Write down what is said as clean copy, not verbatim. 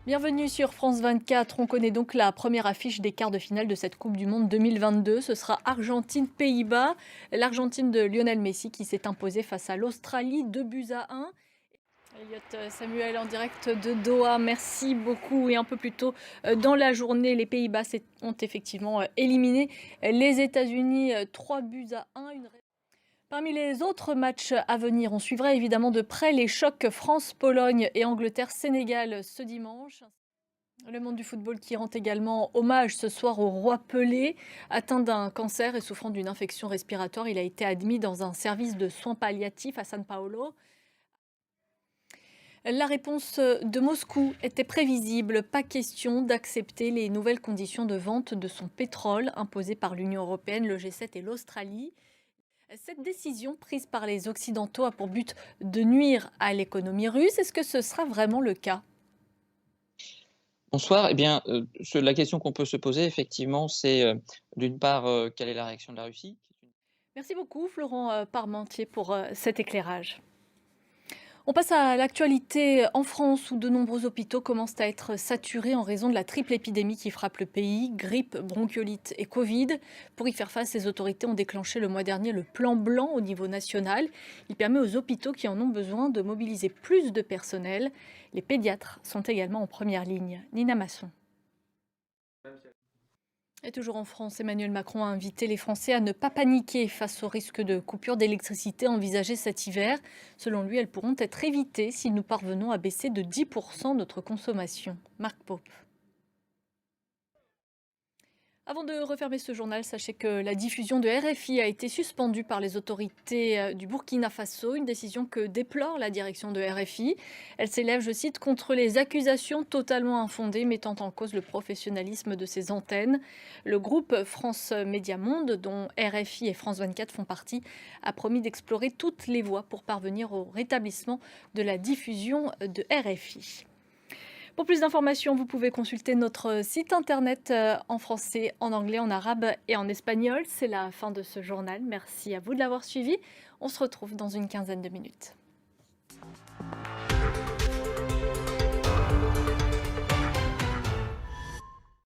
Bienvenue sur France 24. On connaît donc la première affiche des quarts de finale de cette Coupe du Monde 2022. Ce sera Argentine-Pays-Bas. L'Argentine de Lionel Messi qui s'est imposée face à l'Australie, 2 buts à 1. Elliot Samuel en direct de Doha, merci beaucoup. Et un peu plus tôt dans la journée, les Pays-Bas ont effectivement éliminé les États-Unis, 3 buts à 1. Parmi les autres matchs à venir, on suivra évidemment de près les chocs France-Pologne et Angleterre-Sénégal ce dimanche. Le monde du football qui rend également hommage ce soir au roi Pelé. Atteint d'un cancer et souffrant d'une infection respiratoire, il a été admis dans un service de soins palliatifs à San Paolo. La réponse de Moscou était prévisible. Pas question d'accepter les nouvelles conditions de vente de son pétrole imposées par l'Union européenne, le G7 et l'Australie. Cette décision prise par les Occidentaux a pour but de nuire à l'économie russe. Est-ce que ce sera vraiment le cas ? Bonsoir. Eh bien, la question qu'on peut se poser effectivement, c'est, d'une part, quelle est la réaction de la Russie? Merci beaucoup Florent Parmentier pour cet éclairage. On passe à l'actualité en France où de nombreux hôpitaux commencent à être saturés en raison de la triple épidémie qui frappe le pays, grippe, bronchiolite et Covid. Pour y faire face, les autorités ont déclenché le mois dernier le plan blanc au niveau national. Il permet aux hôpitaux qui en ont besoin de mobiliser plus de personnel. Les pédiatres sont également en première ligne. Nina Masson. Et toujours en France, Emmanuel Macron a invité les Français à ne pas paniquer face au risque de coupure d'électricité envisagé cet hiver. Selon lui, elles pourront être évitées si nous parvenons à baisser de 10% notre consommation. Marc Pope. Avant de refermer ce journal, sachez que la diffusion de RFI a été suspendue par les autorités du Burkina Faso, une décision que déplore la direction de RFI. Elle s'élève, je cite, contre les accusations totalement infondées mettant en cause le professionnalisme de ses antennes. Le groupe France Média Monde, dont RFI et France 24 font partie, a promis d'explorer toutes les voies pour parvenir au rétablissement de la diffusion de RFI. Pour plus d'informations, vous pouvez consulter notre site internet en français, en anglais, en arabe et en espagnol. C'est la fin de ce journal. Merci à vous de l'avoir suivi. On se retrouve dans une quinzaine de minutes.